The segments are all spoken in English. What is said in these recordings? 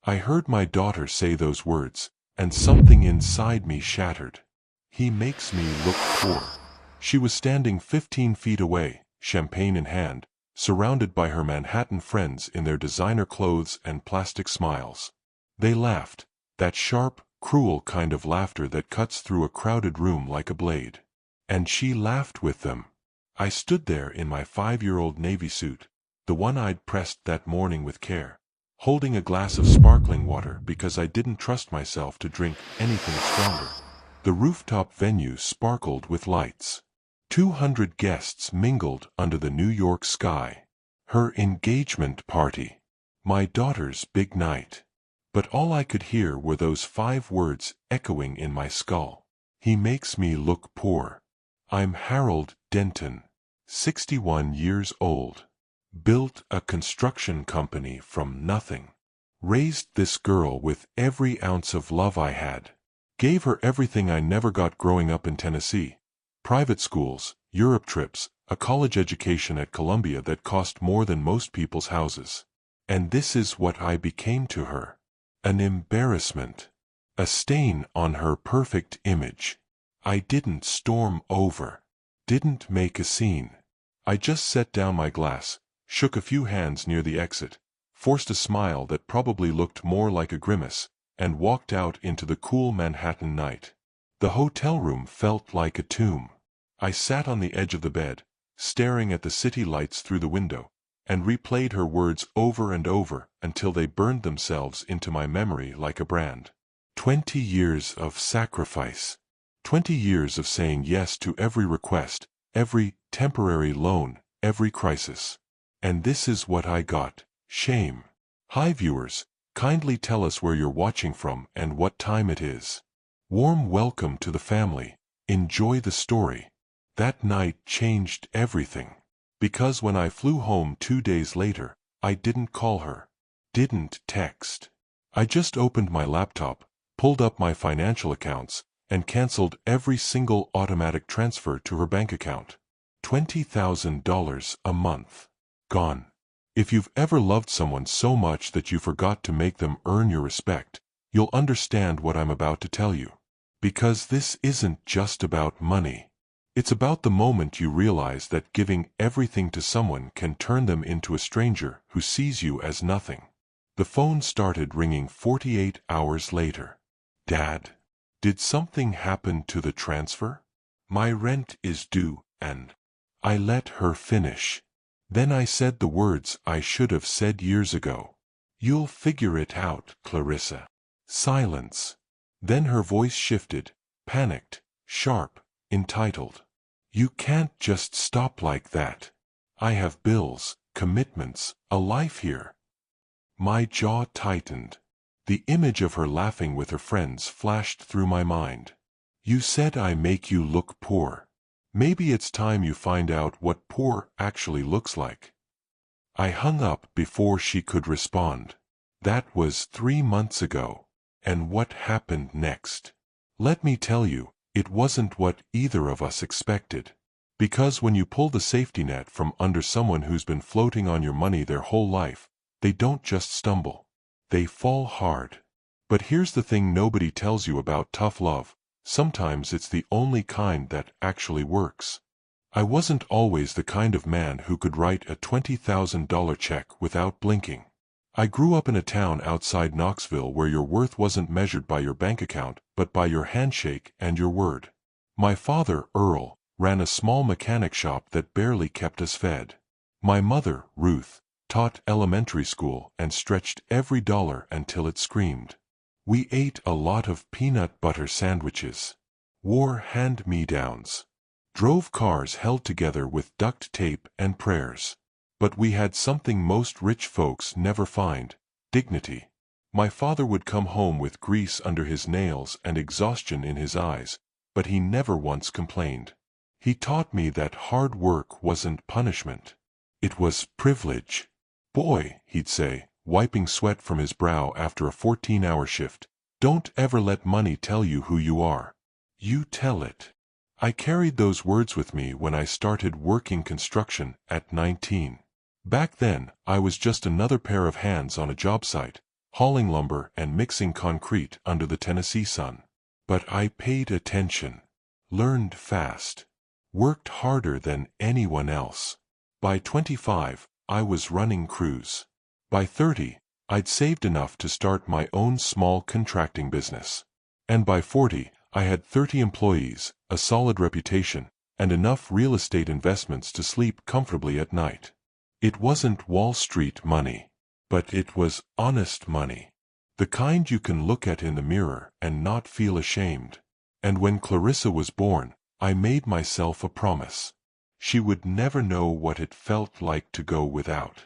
I heard my daughter say those words, and something inside me shattered. He makes me look poor. She was standing 15 feet away, champagne in hand, surrounded by her Manhattan friends in their designer clothes and plastic smiles. They laughed, that sharp, cruel kind of laughter that cuts through a crowded room like a blade. And she laughed with them. I stood there in my 5-year-old navy suit, the one I'd pressed that morning with care, holding a glass of sparkling water because I didn't trust myself to drink anything stronger. The rooftop venue sparkled with lights. 200 guests mingled under the New York sky. Her engagement party. My daughter's big night. But all I could hear were those 5 words echoing in my skull. He makes me look poor. I'm Harold Denton, 61 years old. Built a construction company from nothing. Raised this girl with every ounce of love I had. Gave her everything I never got growing up in Tennessee. Private schools, Europe trips, a college education at Columbia that cost more than most people's houses. And this is what I became to her. An embarrassment. A stain on her perfect image. I didn't storm over. Didn't make a scene. I just set down my glass, shook a few hands near the exit, forced a smile that probably looked more like a grimace, and walked out into the cool Manhattan night. The hotel room felt like a tomb. I sat on the edge of the bed, staring at the city lights through the window, and replayed her words over and over until they burned themselves into my memory like a brand. 20 years of sacrifice. 20 years of saying yes to every request, every temporary loan, every crisis. And this is what I got. Shame. Hi viewers, kindly tell us where you're watching from and what time it is. Warm welcome to the family. Enjoy the story. That night changed everything. Because when I flew home 2 days later, I didn't call her. Didn't text. I just opened my laptop, pulled up my financial accounts, and canceled every single automatic transfer to her bank account. $20,000 a month. Gone. If you've ever loved someone so much that you forgot to make them earn your respect, you'll understand what I'm about to tell you. Because this isn't just about money. It's about the moment you realize that giving everything to someone can turn them into a stranger who sees you as nothing. The phone started ringing 48 hours later. Dad, did something happen to the transfer? My rent is due, and I let her finish. Then I said the words I should have said years ago. You'll figure it out, Clarissa. Silence. Then her voice shifted, panicked, sharp, entitled. You can't just stop like that. I have bills, commitments, a life here. My jaw tightened. The image of her laughing with her friends flashed through my mind. You said I make you look poor. Maybe it's time you find out what poor actually looks like. I hung up before she could respond. That was 3 months ago. And what happened next? Let me tell you, it wasn't what either of us expected. Because when you pull the safety net from under someone who's been floating on your money their whole life, they don't just stumble. They fall hard. But here's the thing nobody tells you about tough love. Sometimes it's the only kind that actually works. I wasn't always the kind of man who could write a $20,000 check without blinking. I grew up in a town outside Knoxville where your worth wasn't measured by your bank account, but by your handshake and your word. My father, Earl, ran a small mechanic shop that barely kept us fed. My mother, Ruth, taught elementary school and stretched every dollar until it screamed. We ate a lot of peanut butter sandwiches, wore hand-me-downs, drove cars held together with duct tape and prayers. But we had something most rich folks never find: dignity. My father would come home with grease under his nails and exhaustion in his eyes, but he never once complained. He taught me that hard work wasn't punishment. It was privilege. Boy, he'd say, wiping sweat from his brow after a 14-hour shift, don't ever let money tell you who you are. You tell it. I carried those words with me when I started working construction at 19. Back then, I was just another pair of hands on a job site, hauling lumber and mixing concrete under the Tennessee sun. But I paid attention, learned fast, worked harder than anyone else. By 25, I was running crews. By 30, I'd saved enough to start my own small contracting business. And by 40, I had 30 employees, a solid reputation, and enough real estate investments to sleep comfortably at night. It wasn't Wall Street money, but it was honest money. The kind you can look at in the mirror and not feel ashamed. And when Clarissa was born, I made myself a promise. She would never know what it felt like to go without.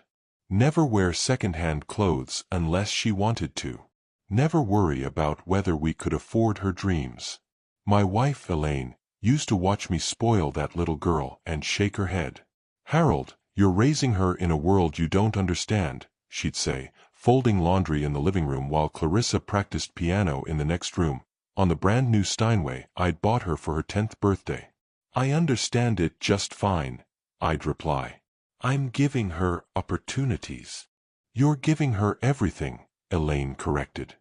Never wear second-hand clothes unless she wanted to. Never worry about whether we could afford her dreams. My wife, Elaine, used to watch me spoil that little girl and shake her head. "Harold, you're raising her in a world you don't understand," she'd say, folding laundry in the living room while Clarissa practiced piano in the next room, on the brand-new Steinway I'd bought her for her 10th birthday. "I understand it just fine," I'd reply. "I'm giving her opportunities." "You're giving her everything," Elaine corrected.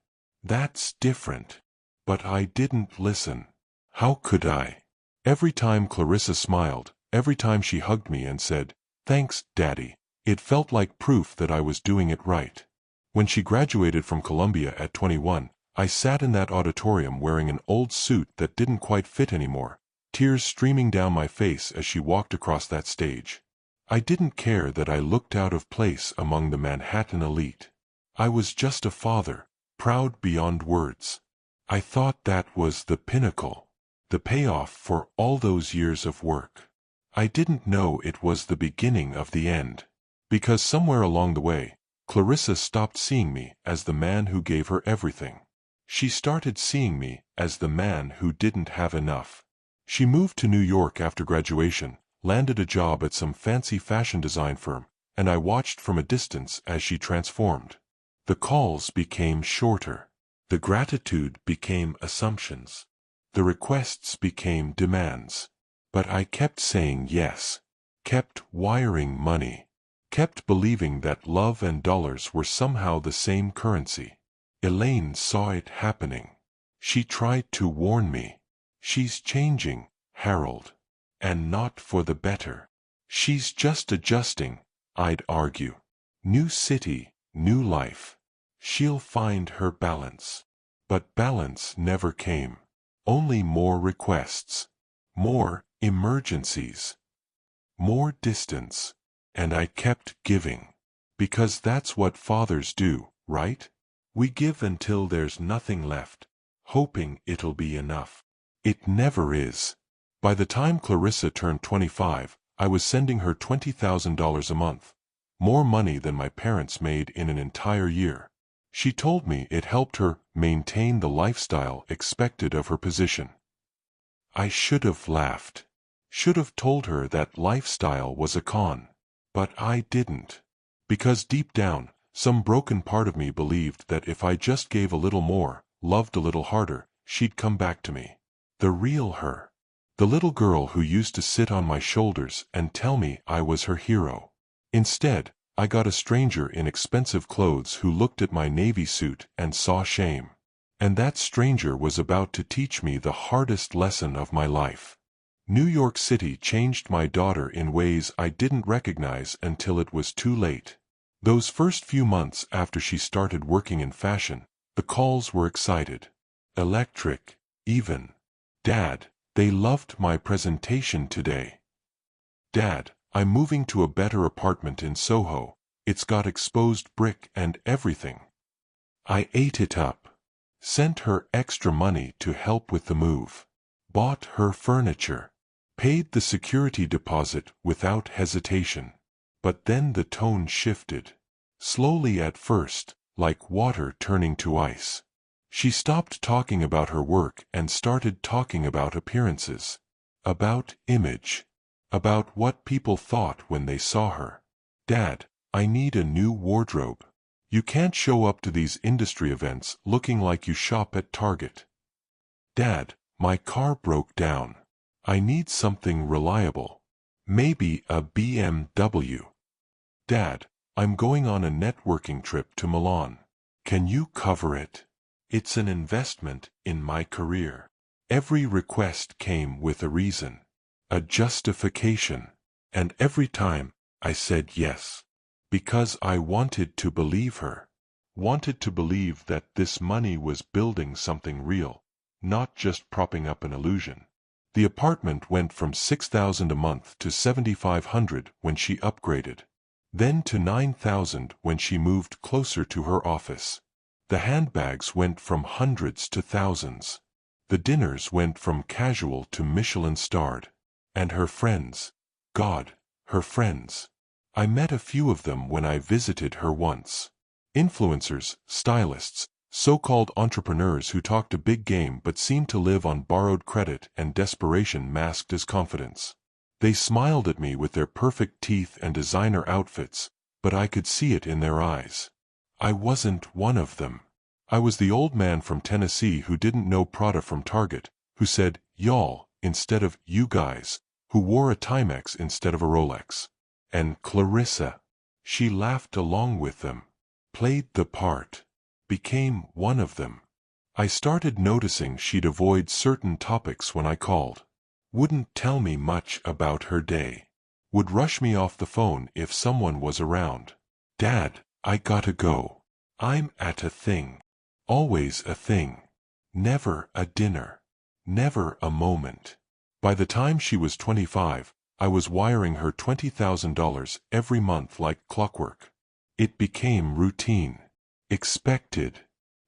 "That's different." But I didn't listen. How could I? Every time Clarissa smiled, every time she hugged me and said, "Thanks, Daddy," it felt like proof that I was doing it right. When she graduated from Columbia at 21, I sat in that auditorium wearing an old suit that didn't quite fit anymore, tears streaming down my face as she walked across that stage. I didn't care that I looked out of place among the Manhattan elite. I was just a father, proud beyond words. I thought that was the pinnacle, the payoff for all those years of work. I didn't know it was the beginning of the end. Because somewhere along the way, Clarissa stopped seeing me as the man who gave her everything. She started seeing me as the man who didn't have enough. She moved to New York after graduation, landed a job at some fancy fashion design firm, and I watched from a distance as she transformed. The calls became shorter. The gratitude became assumptions. The requests became demands. But I kept saying yes, kept wiring money, kept believing that love and dollars were somehow the same currency. Elaine saw it happening. She tried to warn me. "She's changing, Harold. And not for the better." "She's just adjusting," I'd argue. "New city, new life. She'll find her balance." But balance never came. Only more requests. More emergencies. More distance. And I kept giving. Because that's what fathers do, right? We give until there's nothing left, hoping it'll be enough. It never is. By the time Clarissa turned 25, I was sending her $20,000 a month, more money than my parents made in an entire year. She told me it helped her maintain the lifestyle expected of her position. I should have laughed. Should have told her that lifestyle was a con. But I didn't. Because deep down, some broken part of me believed that if I just gave a little more, loved a little harder, she'd come back to me. The real her. The little girl who used to sit on my shoulders and tell me I was her hero. Instead, I got a stranger in expensive clothes who looked at my navy suit and saw shame. And that stranger was about to teach me the hardest lesson of my life. New York City changed my daughter in ways I didn't recognize until it was too late. Those first few months after she started working in fashion, the calls were excited. Electric, even. "Dad, they loved my presentation today." "Dad, I'm moving to a better apartment in Soho. It's got exposed brick and everything." I ate it up. Sent her extra money to help with the move. Bought her furniture. Paid the security deposit without hesitation. But then the tone shifted. Slowly at first, like water turning to ice. She stopped talking about her work and started talking about appearances. About image. About what people thought when they saw her. "Dad, I need a new wardrobe. You can't show up to these industry events looking like you shop at Target." "Dad, my car broke down. I need something reliable. Maybe a BMW." "Dad, I'm going on a networking trip to Milan. Can you cover it? It's an investment in my career. Every request came with a reason, a justification, and every time I said yes. Because I wanted to believe her. Wanted to believe that this money was building something real, not just propping up an illusion. The apartment went from $6,000 a month to $7,500 when she upgraded, then to $9,000 when she moved closer to her office. The handbags went from hundreds to thousands. The dinners went from casual to Michelin-starred. And her friends, God, her friends. I met a few of them when I visited her once. Influencers, stylists, so-called entrepreneurs who talked a big game but seemed to live on borrowed credit and desperation masked as confidence. They smiled at me with their perfect teeth and designer outfits, but I could see it in their eyes. I wasn't one of them. I was the old man from Tennessee who didn't know Prada from Target, who said, "Y'all," instead of "you guys," who wore a Timex instead of a Rolex. And Clarissa. She laughed along with them, played the part, became one of them. I started noticing she'd avoid certain topics when I called. Wouldn't tell me much about her day. Would rush me off the phone if someone was around. "Dad, I gotta go. I'm at a thing." Always a thing. Never a dinner. Never a moment. By the time she was 25, I was wiring her $20,000 every month like clockwork. It became routine. Expected.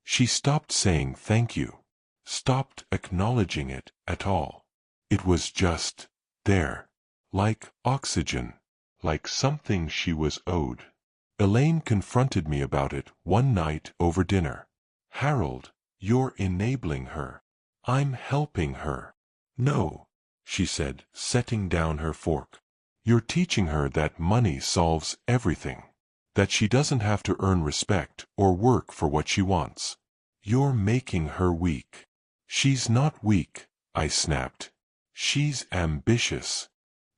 She stopped saying thank you. Stopped acknowledging it at all. It was just there. Like oxygen. Like something she was owed. Elaine confronted me about it one night over dinner. "Harold, you're enabling her." "I'm helping her." "No," she said, setting down her fork. "You're teaching her that money solves everything. That she doesn't have to earn respect or work for what she wants. You're making her weak." "She's not weak," I snapped. "She's ambitious."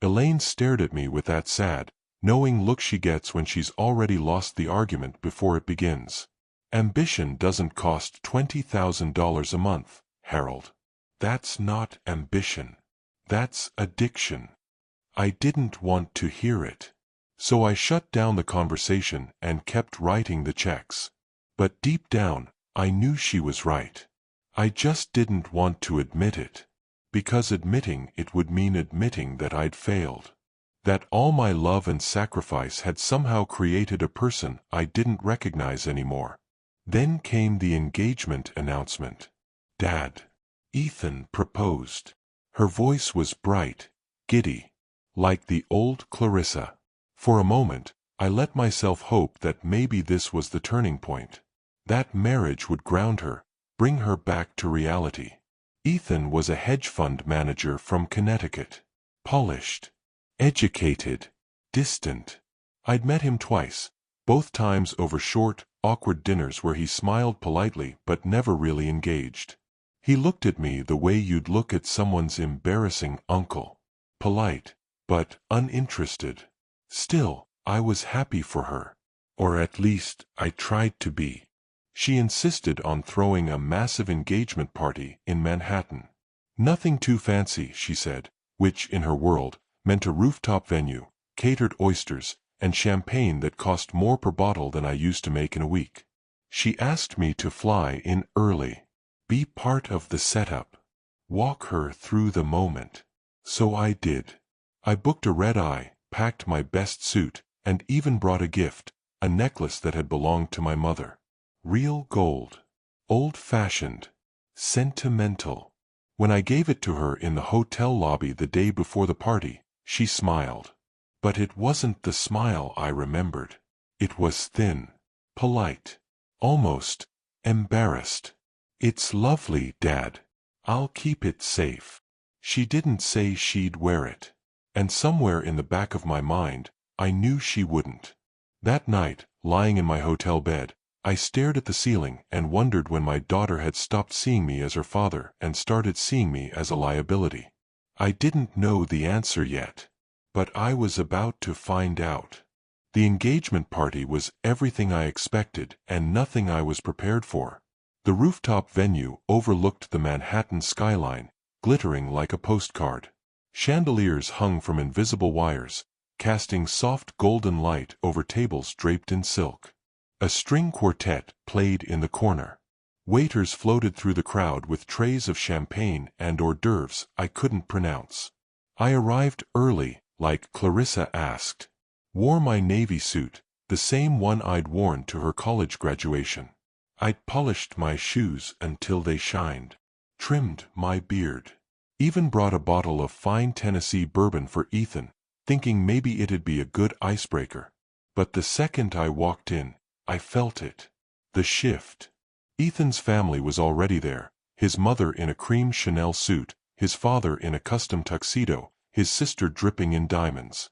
Elaine stared at me with that sad, knowing look she gets when she's already lost the argument before it begins. "Ambition doesn't cost $20,000 a month, Harold. That's not ambition. That's addiction." I didn't want to hear it. So I shut down the conversation and kept writing the checks. But deep down, I knew she was right. I just didn't want to admit it. Because admitting it would mean admitting that I'd failed. That all my love and sacrifice had somehow created a person I didn't recognize anymore. Then came the engagement announcement. "Dad." Ethan proposed. Her voice was bright, giddy, like the old Clarissa. For a moment, I let myself hope that maybe this was the turning point. That marriage would ground her, bring her back to reality. Ethan was a hedge fund manager from Connecticut. Polished, educated, distant. I'd met him twice, both times over short, awkward dinners where he smiled politely but never really engaged. He looked at me the way you'd look at someone's embarrassing uncle. Polite, but uninterested. Still, I was happy for her. Or at least, I tried to be. She insisted on throwing a massive engagement party in Manhattan. Nothing too fancy, she said, which, in her world, meant a rooftop venue, catered oysters, and champagne that cost more per bottle than I used to make in a week. She asked me to fly in early. Be part of the setup. Walk her through the moment. So I did. I booked a red-eye, packed my best suit, and even brought a gift, a necklace that had belonged to my mother. Real gold. Old-fashioned. Sentimental. When I gave it to her in the hotel lobby the day before the party, she smiled. But it wasn't the smile I remembered. It was thin, polite, almost embarrassed. "It's lovely, Dad. I'll keep it safe." She didn't say she'd wear it. And somewhere in the back of my mind, I knew she wouldn't. That night, lying in my hotel bed, I stared at the ceiling and wondered when my daughter had stopped seeing me as her father and started seeing me as a liability. I didn't know the answer yet. But I was about to find out. The engagement party was everything I expected and nothing I was prepared for. The rooftop venue overlooked the Manhattan skyline, glittering like a postcard. Chandeliers hung from invisible wires, casting soft golden light over tables draped in silk. A string quartet played in the corner. Waiters floated through the crowd with trays of champagne and hors d'oeuvres I couldn't pronounce. I arrived early, like Clarissa asked. Wore my navy suit, the same one I'd worn to her college graduation. I'd polished my shoes until they shined. Trimmed my beard. Even brought a bottle of fine Tennessee bourbon for Ethan, thinking maybe it'd be a good icebreaker. But the second I walked in, I felt it. The shift. Ethan's family was already there, his mother in a cream Chanel suit, his father in a custom tuxedo, his sister dripping in diamonds.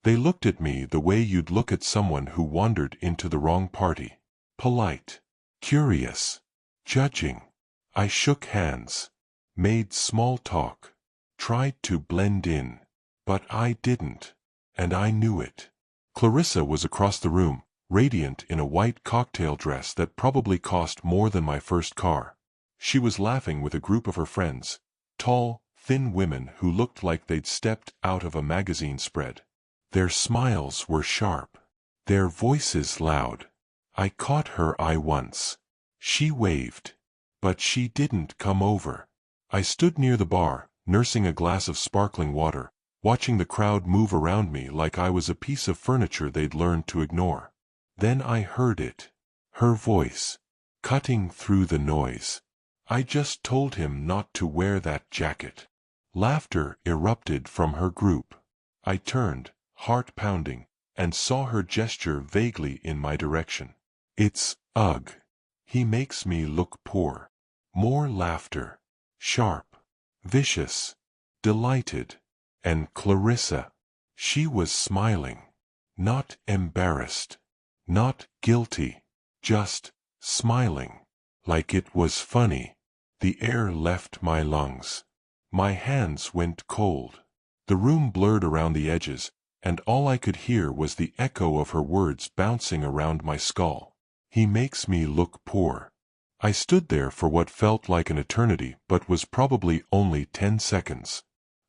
They looked at me the way you'd look at someone who wandered into the wrong party. Polite. Curious. Judging. I shook hands. Made small talk. Tried to blend in. But I didn't. And I knew it. Clarissa was across the room, radiant in a white cocktail dress that probably cost more than my first car. She was laughing with a group of her friends, tall, thin women who looked like they'd stepped out of a magazine spread. Their smiles were sharp. Their voices loud. I caught her eye once. She waved. But she didn't come over. I stood near the bar, nursing a glass of sparkling water, watching the crowd move around me like I was a piece of furniture they'd learned to ignore. Then I heard it. Her voice. Cutting through the noise. I just told him not to wear that jacket. Laughter erupted from her group. I turned, heart pounding, and saw her gesture vaguely in my direction. It's, ugh. He makes me look poor. More laughter. Sharp. Vicious. Delighted. And Clarissa. She was smiling. Not embarrassed. Not guilty. Just smiling. Like it was funny. The air left my lungs. My hands went cold. The room blurred around the edges, and all I could hear was the echo of her words bouncing around my skull. He makes me look poor. I stood there for what felt like an eternity but was probably only 10 seconds.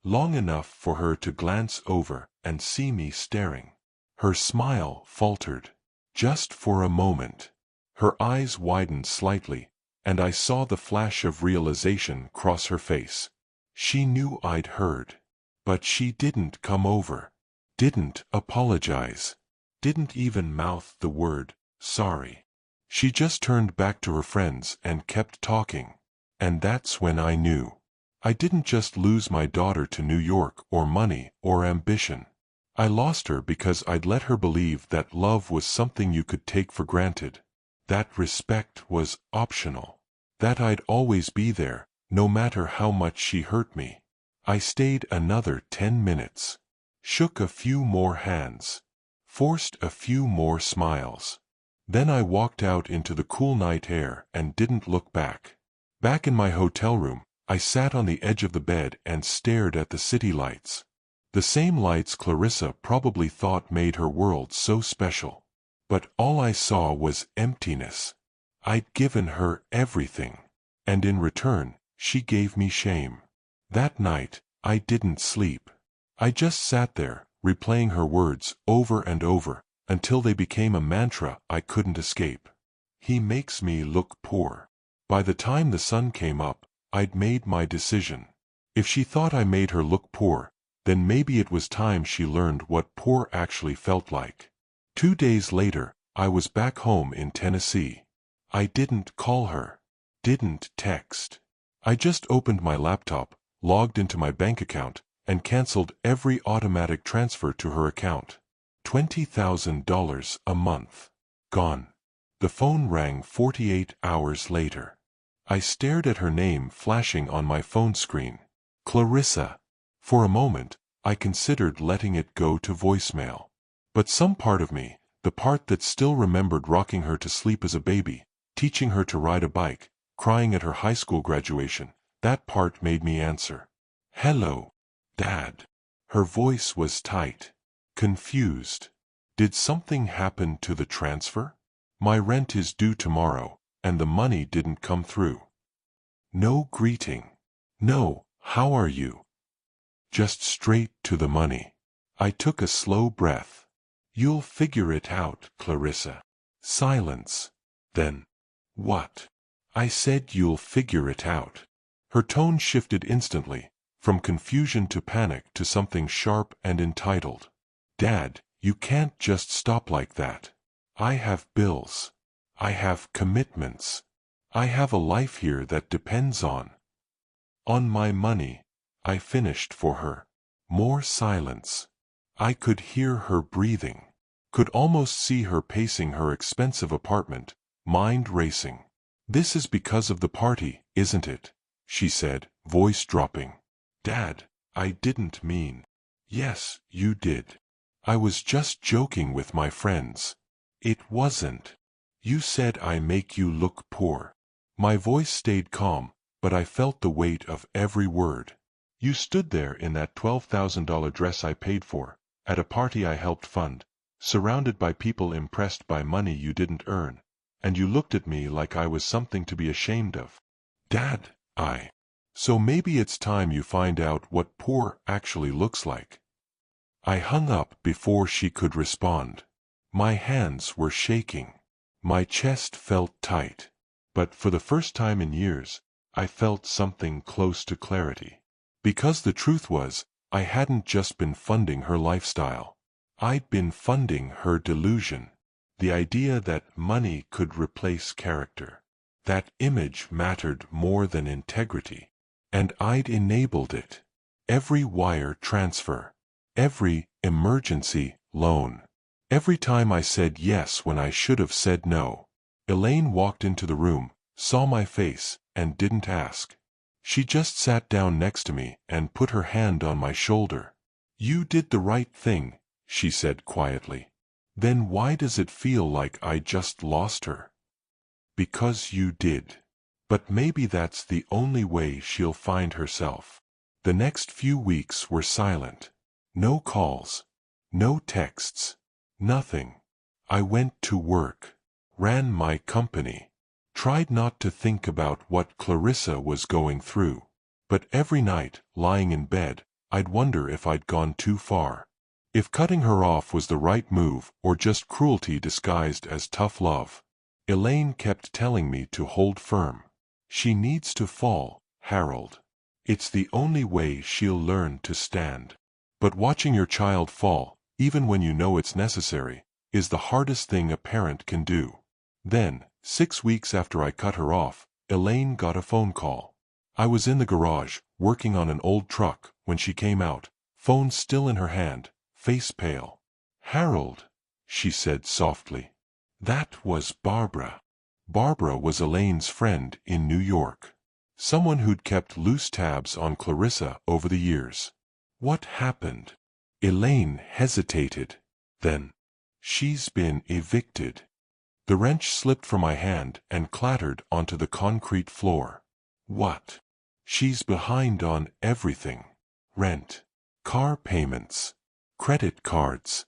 Long enough for her to glance over and see me staring. Her smile faltered. Just for a moment. Her eyes widened slightly, and I saw the flash of realization cross her face. She knew I'd heard. But she didn't come over. Didn't apologize. Didn't even mouth the word, sorry. She just turned back to her friends and kept talking. And that's when I knew. I didn't just lose my daughter to New York or money or ambition. I lost her because I'd let her believe that love was something you could take for granted. That respect was optional. That I'd always be there, no matter how much she hurt me. I stayed another 10 minutes. Shook a few more hands. Forced a few more smiles. Then I walked out into the cool night air and didn't look back. Back in my hotel room, I sat on the edge of the bed and stared at the city lights. The same lights Clarissa probably thought made her world so special. But all I saw was emptiness. I'd given her everything. And in return, she gave me shame. That night, I didn't sleep. I just sat there, replaying her words over and over, until they became a mantra I couldn't escape. He makes me look poor. By the time the sun came up, I'd made my decision. If she thought I made her look poor, then maybe it was time she learned what poor actually felt like. 2 days later, I was back home in Tennessee. I didn't call her. Didn't text. I just opened my laptop, logged into my bank account, and canceled every automatic transfer to her account. $20,000 a month. Gone. The phone rang 48 hours later. I stared at her name flashing on my phone screen. Clarissa. For a moment, I considered letting it go to voicemail. But some part of me, the part that still remembered rocking her to sleep as a baby, teaching her to ride a bike, crying at her high school graduation, that part made me answer. Hello, Dad. Her voice was tight. Confused. Did something happen to the transfer? My rent is due tomorrow, and the money didn't come through. No greeting. No, how are you? Just straight to the money. I took a slow breath. You'll figure it out, Clarissa. Silence. Then, what? I said you'll figure it out. Her tone shifted instantly, from confusion to panic to something sharp and entitled. Dad, you can't just stop like that. I have bills. I have commitments. I have a life here that depends on my money. I finished for her. More silence. I could hear her breathing. Could almost see her pacing her expensive apartment, mind racing. This is because of the party, isn't it? She said, voice dropping. Dad, I didn't mean. Yes, you did. I was just joking with my friends. It wasn't. You said I make you look poor. My voice stayed calm, but I felt the weight of every word. You stood there in that $12,000 dress I paid for, at a party I helped fund, surrounded by people impressed by money you didn't earn, and you looked at me like I was something to be ashamed of. Dad, So maybe it's time you find out what poor actually looks like. I hung up before she could respond. My hands were shaking. My chest felt tight. But for the first time in years, I felt something close to clarity. Because the truth was, I hadn't just been funding her lifestyle. I'd been funding her delusion. The idea that money could replace character. That image mattered more than integrity. And I'd enabled it. Every wire transfer. Every emergency loan. Every time I said yes when I should have said no. Elaine walked into the room, saw my face, and didn't ask. She just sat down next to me and put her hand on my shoulder. You did the right thing, she said quietly. Then why does it feel like I just lost her? Because you did. But maybe that's the only way she'll find herself. The next few weeks were silent. No calls. No texts. Nothing. I went to work. Ran my company. Tried not to think about what Clarissa was going through. But every night, lying in bed, I'd wonder if I'd gone too far. If cutting her off was the right move or just cruelty disguised as tough love. Elaine kept telling me to hold firm. She needs to fall, Harold. It's the only way she'll learn to stand. But watching your child fall, even when you know it's necessary, is the hardest thing a parent can do. Then, 6 weeks after I cut her off, Elaine got a phone call. I was in the garage, working on an old truck, when she came out, phone still in her hand, face pale. Harold, she said softly. That was Barbara. Barbara was Elaine's friend in New York. Someone who'd kept loose tabs on Clarissa over the years. What happened? Elaine hesitated. Then, she's been evicted. The wrench slipped from my hand and clattered onto the concrete floor. What? She's behind on everything. Rent, car payments, credit cards.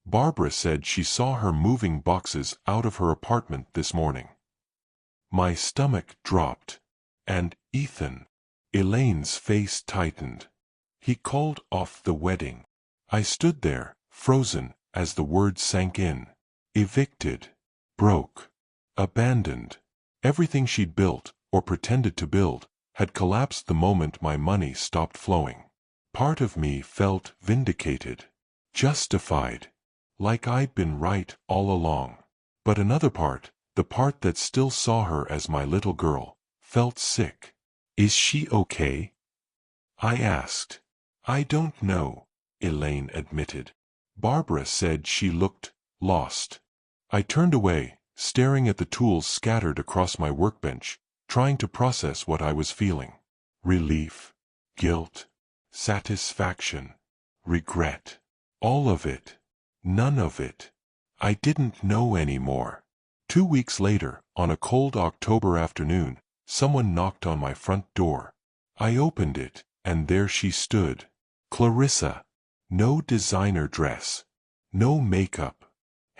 Barbara said she saw her moving boxes out of her apartment this morning. My stomach dropped. And Ethan. Elaine's face tightened. He called off the wedding. I stood there, frozen, as the words sank in. Evicted. Broke. Abandoned. Everything she'd built, or pretended to build, had collapsed the moment my money stopped flowing. Part of me felt vindicated. Justified. Like I'd been right all along. But another part, the part that still saw her as my little girl, felt sick. Is she okay? I asked. I don't know, Elaine admitted. Barbara said she looked lost. I turned away, staring at the tools scattered across my workbench, trying to process what I was feeling. Relief, guilt, satisfaction, regret. All of it. None of it. I didn't know anymore. 2 weeks later, on a cold October afternoon, someone knocked on my front door. I opened it, and there she stood. Clarissa. No designer dress. No makeup.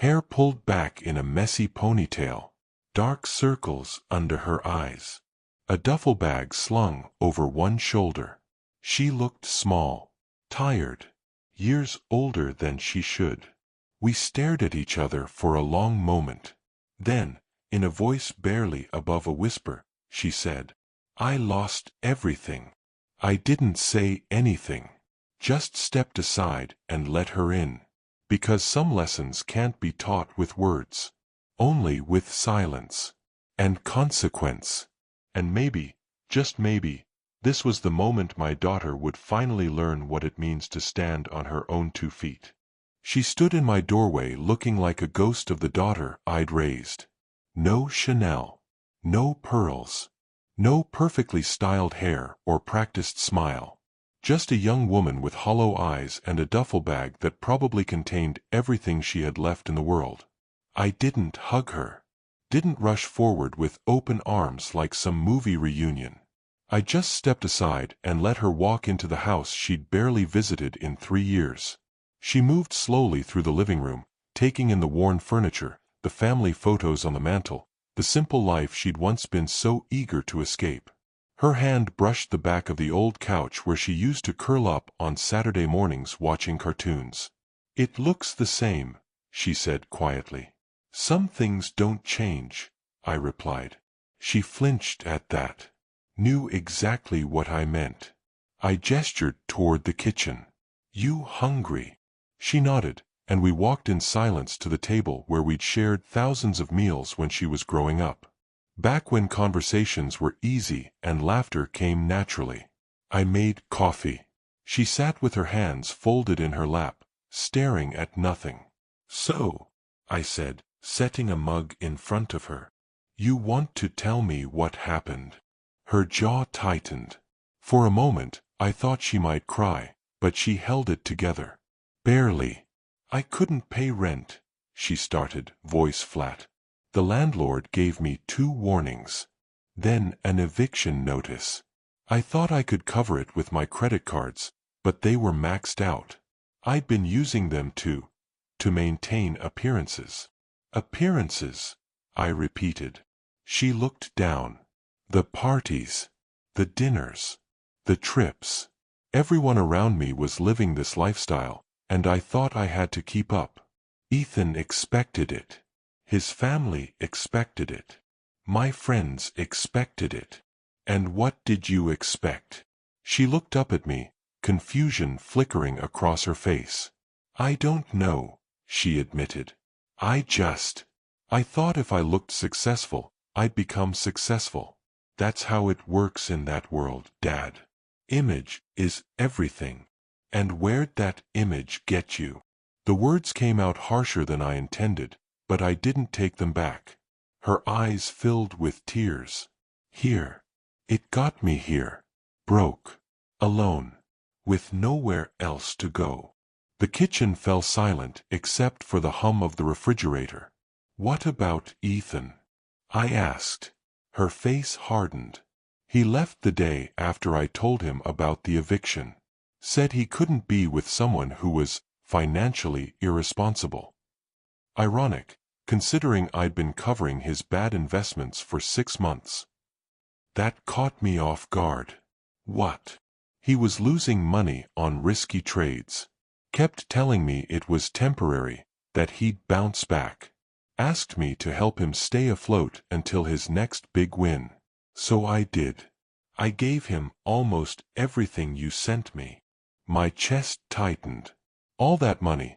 hair pulled back in a messy ponytail, dark circles under her eyes, a duffel bag slung over one shoulder. She looked small, tired, years older than she should. We stared at each other for a long moment. Then, in a voice barely above a whisper, she said, "I lost everything." I didn't say anything, just stepped aside and let her in. Because some lessons can't be taught with words, only with silence and consequence. And maybe, just maybe, this was the moment my daughter would finally learn what it means to stand on her own 2 feet. She stood in my doorway looking like a ghost of the daughter I'd raised. No Chanel, no pearls, no perfectly styled hair or practiced smile. Just a young woman with hollow eyes and a duffel bag that probably contained everything she had left in the world. I didn't hug her, didn't rush forward with open arms like some movie reunion. I just stepped aside and let her walk into the house she'd barely visited in 3 years. She moved slowly through the living room, taking in the worn furniture, the family photos on the mantel, the simple life she'd once been so eager to escape. Her hand brushed the back of the old couch where she used to curl up on Saturday mornings watching cartoons. "It looks the same," she said quietly. "Some things don't change," I replied. She flinched at that, knew exactly what I meant. I gestured toward the kitchen. "You hungry?" She nodded, and we walked in silence to the table where we'd shared thousands of meals when she was growing up. Back when conversations were easy and laughter came naturally. I made coffee. She sat with her hands folded in her lap, staring at nothing. "So," I said, setting a mug in front of her, "you want to tell me what happened?" Her jaw tightened. For a moment, I thought she might cry, but she held it together. "Barely. I couldn't pay rent," she started, voice flat. "The landlord gave me 2 warnings. Then an eviction notice. I thought I could cover it with my credit cards, but they were maxed out. I'd been using them to maintain appearances." "Appearances," I repeated. She looked down. "The parties, the dinners, the trips. Everyone around me was living this lifestyle, and I thought I had to keep up. Ethan expected it. His family expected it. My friends expected it. And what did you expect?" She looked up at me, confusion flickering across her face. "I don't know," she admitted. I thought if I looked successful, I'd become successful. That's how it works in that world, Dad. Image is everything. And where'd that image get you?" The words came out harsher than I intended, but I didn't take them back. Her eyes filled with tears. "Here. It got me here. Broke. Alone. With nowhere else to go." The kitchen fell silent except for the hum of the refrigerator. "What about Ethan?" I asked. Her face hardened. "He left the day after I told him about the eviction. Said he couldn't be with someone who was financially irresponsible." Ironic, considering I'd been covering his bad investments for 6 months. That caught me off guard. "What?" "He was losing money on risky trades. Kept telling me it was temporary, that he'd bounce back. Asked me to help him stay afloat until his next big win. So I did. I gave him almost everything you sent me." My chest tightened. All that money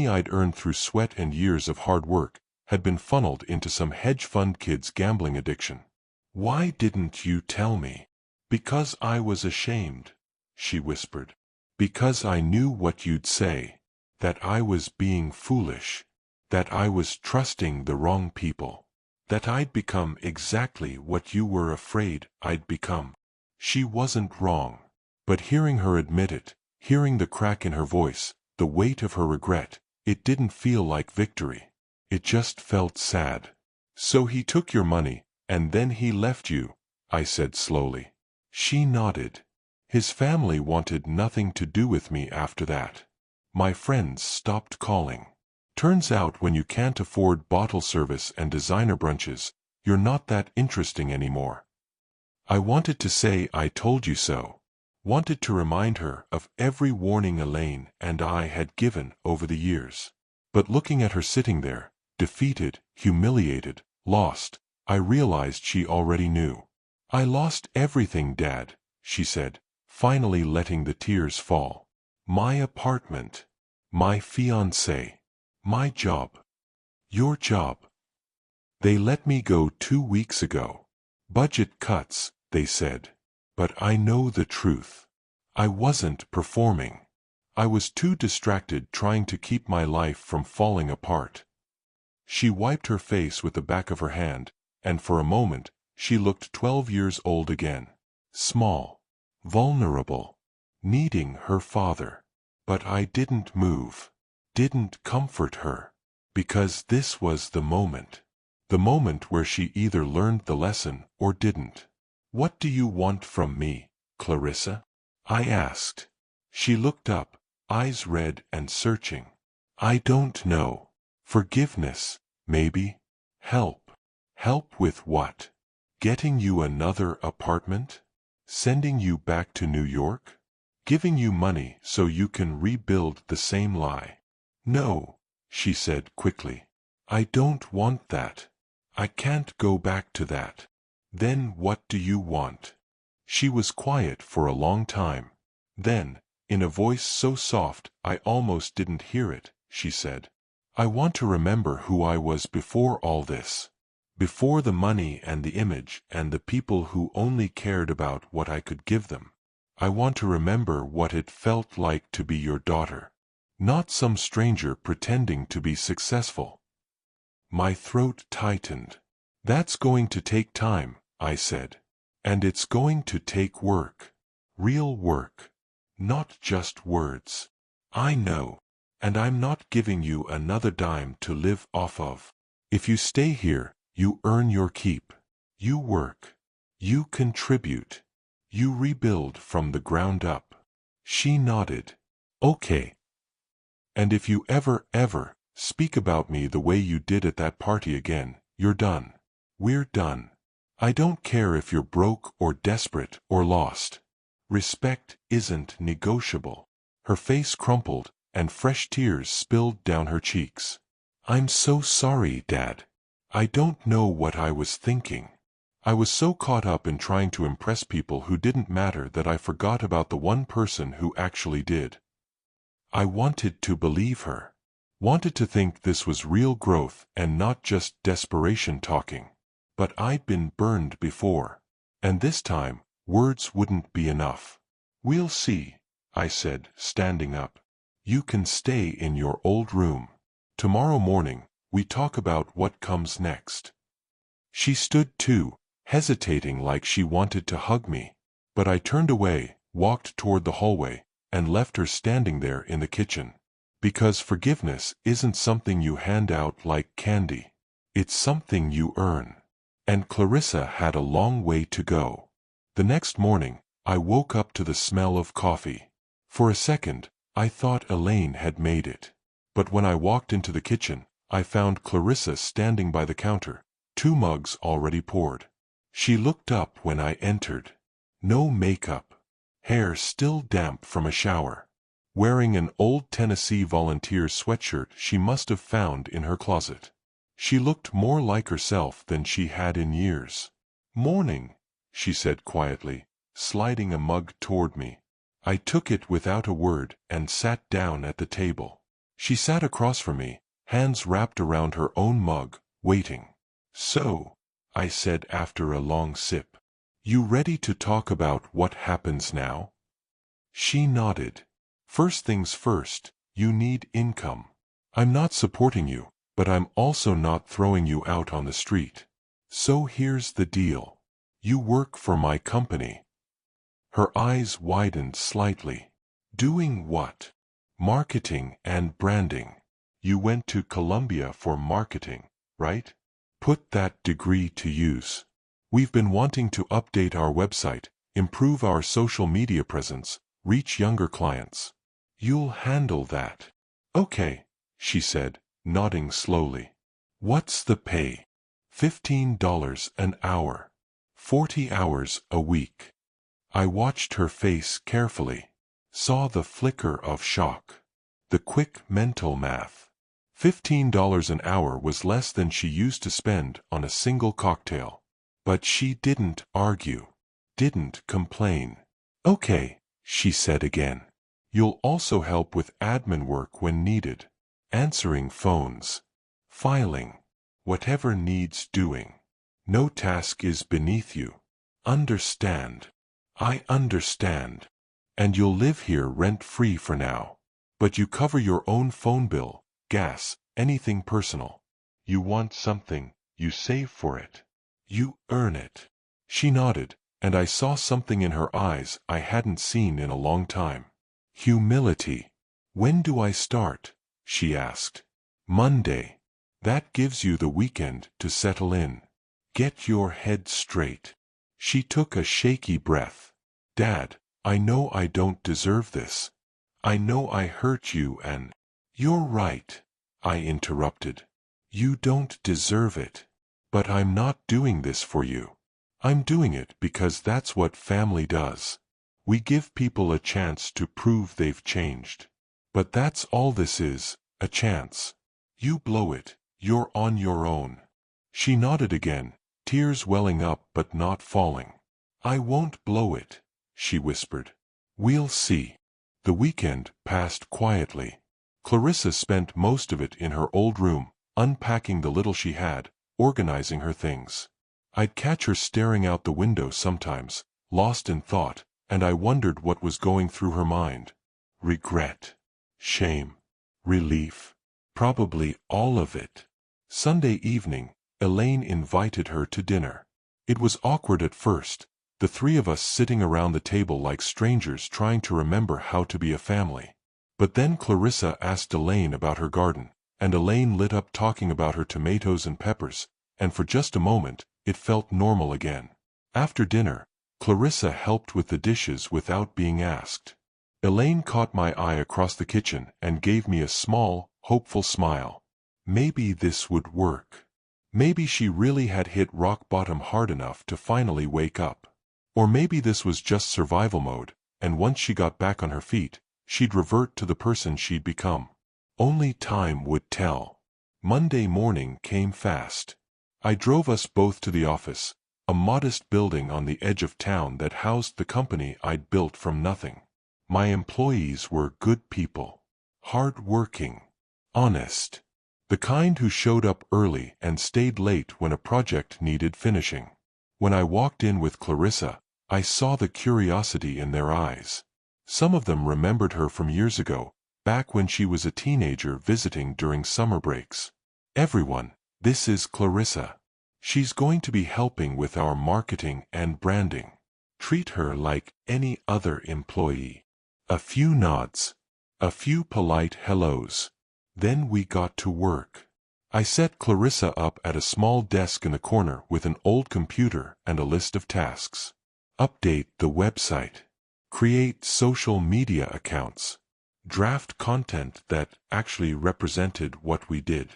I'd earned through sweat and years of hard work, had been funneled into some hedge fund kid's gambling addiction. "Why didn't you tell me?" "Because I was ashamed," she whispered. "Because I knew what you'd say. That I was being foolish. That I was trusting the wrong people. That I'd become exactly what you were afraid I'd become." She wasn't wrong. But hearing her admit it, hearing the crack in her voice, the weight of her regret, it didn't feel like victory. It just felt sad. "So he took your money, and then he left you," I said slowly. She nodded. "His family wanted nothing to do with me after that. My friends stopped calling. Turns out when you can't afford bottle service and designer brunches, you're not that interesting anymore. I wanted to say I told you so. Wanted to remind her of every warning Elaine and I had given over the years. But looking at her sitting there, defeated, humiliated, lost, I realized she already knew. I lost everything, Dad, she said, finally letting the tears fall. My apartment. My fiancé. My job. Your job. They let me go 2 weeks ago. Budget cuts, they said. But I know the truth. I wasn't performing. I was too distracted trying to keep my life from falling apart. She wiped her face with the back of her hand, and for a moment, she looked 12 years old again. Small. Vulnerable. Needing her father. But I didn't move. Didn't comfort her. Because this was the moment. The moment where she either learned the lesson or didn't. What do you want from me, Clarissa? I asked. She looked up, eyes red and searching. I don't know. Forgiveness, maybe. Help. Help with what? Getting you another apartment? Sending you back to New York? Giving you money so you can rebuild the same lie? No, she said quickly. I don't want that. I can't go back to that. Then what do you want? She was quiet for a long time. Then, in a voice so soft I almost didn't hear it, she said, I want to remember who I was before all this. Before the money and the image and the people who only cared about what I could give them. I want to remember what it felt like to be your daughter. Not some stranger pretending to be successful. My throat tightened. That's going to take time, I said. And it's going to take work. Real work. Not just words. I know. And I'm not giving you another dime to live off of. If you stay here, you earn your keep. You work. You contribute. You rebuild from the ground up. She nodded. Okay. And if you ever speak about me the way you did at that party again, you're done. We're done. I don't care if you're broke or desperate or lost. Respect isn't negotiable. Her face crumpled, and fresh tears spilled down her cheeks. I'm so sorry, Dad. I don't know what I was thinking. I was so caught up in trying to impress people who didn't matter that I forgot about the one person who actually did. I wanted to believe her. Wanted to think this was real growth and not just desperation talking. But I'd been burned before. And this time, words wouldn't be enough. We'll see, I said, standing up. You can stay in your old room. Tomorrow morning, we talk about what comes next. She stood too, hesitating like she wanted to hug me. But I turned away, walked toward the hallway, and left her standing there in the kitchen. Because forgiveness isn't something you hand out like candy. It's something you earn. And Clarissa had a long way to go. The next morning, I woke up to the smell of coffee. For a second, I thought Elaine had made it. But when I walked into the kitchen, I found Clarissa standing by the counter, 2 mugs already poured. She looked up when I entered. No makeup. Hair still damp from a shower. Wearing an old Tennessee Volunteers sweatshirt she must have found in her closet. She looked more like herself than she had in years. Morning, she said quietly, sliding a mug toward me. I took it without a word and sat down at the table. She sat across from me, hands wrapped around her own mug, waiting. So, I said after a long sip, you ready to talk about what happens now? She nodded. First things first, you need income. I'm not supporting you, but I'm also not throwing you out on the street. So here's the deal. You work for my company. Her eyes widened slightly. Doing what? Marketing and branding. You went to Columbia for marketing, right? Put that degree to use. We've been wanting to update our website, improve our social media presence, reach younger clients. You'll handle that. Okay, she said, nodding slowly. What's the pay? $15 an hour. 40 hours a week. I watched her face carefully, saw the flicker of shock, the quick mental math. $15 an hour was less than she used to spend on a single cocktail. But she didn't argue, didn't complain. Okay, she said again. You'll also help with admin work when needed. Answering phones. Filing. Whatever needs doing. No task is beneath you. Understand. I understand. And you'll live here rent-free for now. But you cover your own phone bill, gas, anything personal. You want something, you save for it. You earn it. She nodded, and I saw something in her eyes I hadn't seen in a long time. Humility. When do I start? She asked. Monday. That gives you the weekend to settle in. Get your head straight. She took a shaky breath. Dad, I know I don't deserve this. I know I hurt you and... You're right, I interrupted. You don't deserve it. But I'm not doing this for you. I'm doing it because that's what family does. We give people a chance to prove they've changed. But that's all this is, a chance. You blow it, you're on your own. She nodded again, tears welling up but not falling. I won't blow it, she whispered. We'll see. The weekend passed quietly. Clarissa spent most of it in her old room, unpacking the little she had, organizing her things. I'd catch her staring out the window sometimes, lost in thought, and I wondered what was going through her mind. Regret. Shame. Relief. Probably all of it. Sunday evening, Elaine invited her to dinner. It was awkward at first, the three of us sitting around the table like strangers trying to remember how to be a family. But then Clarissa asked Elaine about her garden, and Elaine lit up talking about her tomatoes and peppers, and for just a moment, it felt normal again. After dinner, Clarissa helped with the dishes without being asked. Elaine caught my eye across the kitchen and gave me a small, hopeful smile. Maybe this would work. Maybe she really had hit rock bottom hard enough to finally wake up. Or maybe this was just survival mode, and once she got back on her feet, she'd revert to the person she'd become. Only time would tell. Monday morning came fast. I drove us both to the office, a modest building on the edge of town that housed the company I'd built from nothing. My employees were good people. Hard-working. Honest. The kind who showed up early and stayed late when a project needed finishing. When I walked in with Clarissa, I saw the curiosity in their eyes. Some of them remembered her from years ago, back when she was a teenager visiting during summer breaks. Everyone, this is Clarissa. She's going to be helping with our marketing and branding. Treat her like any other employee. A few nods. A few polite hellos. Then we got to work. I set Clarissa up at a small desk in the corner with an old computer and a list of tasks. Update the website. Create social media accounts. Draft content that actually represented what we did.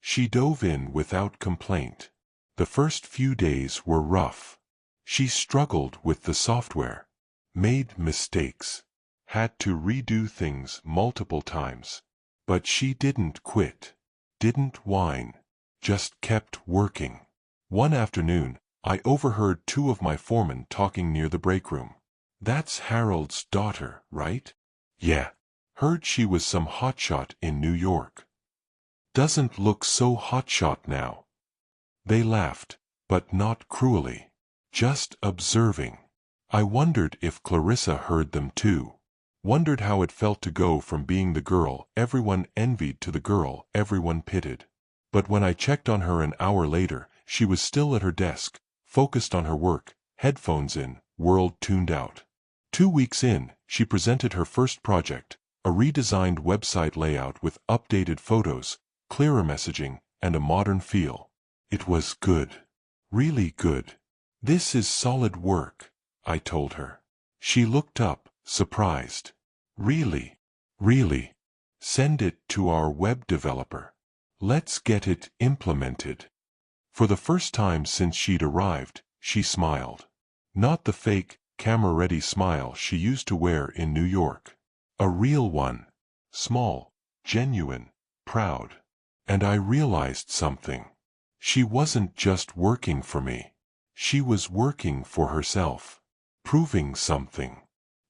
She dove in without complaint. The first few days were rough. She struggled with the software. Made mistakes. Had to redo things multiple times. But she didn't quit. Didn't whine. Just kept working. One afternoon, I overheard two of my foremen talking near the break room. That's Harold's daughter, right? Yeah. Heard she was some hotshot in New York. Doesn't look so hotshot now. They laughed, but not cruelly. Just observing. I wondered if Clarissa heard them too. Wondered how it felt to go from being the girl everyone envied to the girl everyone pitied. But when I checked on her an hour later, she was still at her desk, focused on her work, headphones in, world tuned out. 2 weeks in, she presented her first project, a redesigned website layout with updated photos, clearer messaging, and a modern feel. It was good. Really good. This is solid work, I told her. She looked up, surprised. Really? Really? Send it to our web developer. Let's get it implemented. For the first time since she'd arrived, she smiled. Not the fake, camera-ready smile she used to wear in New York. A real one. Small, genuine, proud. And I realized something. She wasn't just working for me. She was working for herself. Proving something.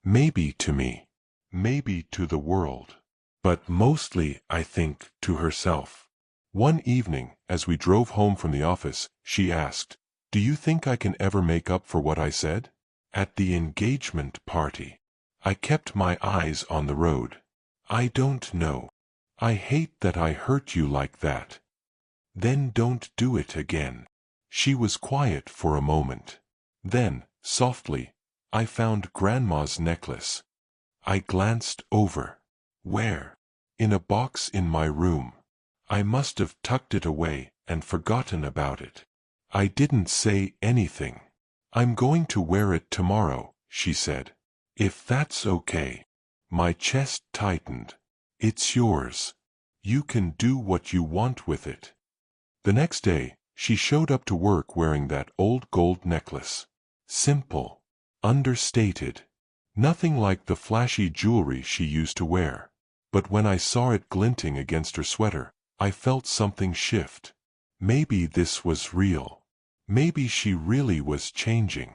Maybe to me. Maybe to the world. But mostly, I think, to herself. One evening, as we drove home from the office, she asked, "Do you think I can ever make up for what I said?" At the engagement party. I kept my eyes on the road. "I don't know. I hate that I hurt you like that." "Then don't do it again." She was quiet for a moment. Then, softly, "I found Grandma's necklace." I glanced over. "Where?" "In a box in my room. I must have tucked it away and forgotten about it." I didn't say anything. "I'm going to wear it tomorrow," she said. "If that's okay." My chest tightened. "It's yours. You can do what you want with it." The next day, she showed up to work wearing that old gold necklace. Simple. Understated. Nothing like the flashy jewelry she used to wear. But when I saw it glinting against her sweater, I felt something shift. Maybe this was real. Maybe she really was changing.